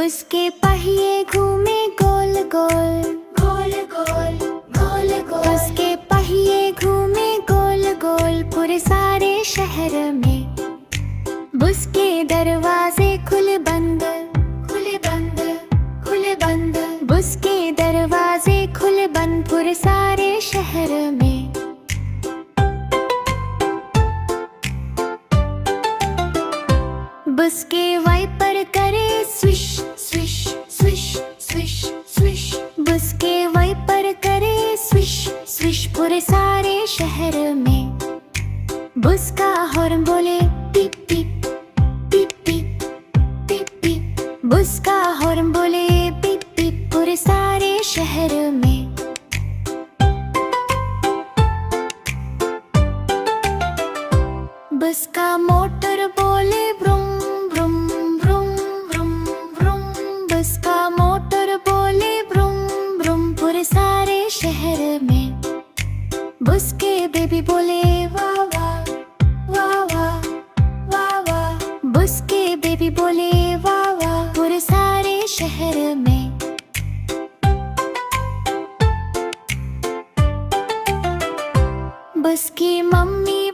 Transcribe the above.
बस के पहिए घूमे गोल गोल गोल गोल गोल गोल। बस के पहिए घूमे गोल गोल पूरे सारे शहर में। बस के दरवाजे खुले बंद खुले बंद खुले बंद। बस के दरवाजे खुले बंद पूरे सारे शहर में। बस के वाइपर करे swish swish swish swish swish. बस के वाइपर करे स्विश स्विश पूरे सारे शहर में। बस का हॉर्न बोले पीप पीप पीप पीप पीप पीप। बस का हॉर्न बोले पीप पीप पूरे सारे शहर में। बस का मोटर बोले ब्रुम ब्रुम ब्रुम ब्रुम ब्रुम। बस का मोटर बोले ब्रुम ब्रुम पूरे सारे शहर में। बस के बेबी बोले वाह वाह वाह वाह वाह वाह। बस के बेबी बोले वाह वाह पूरे सारे शहर में। बस की मम्मी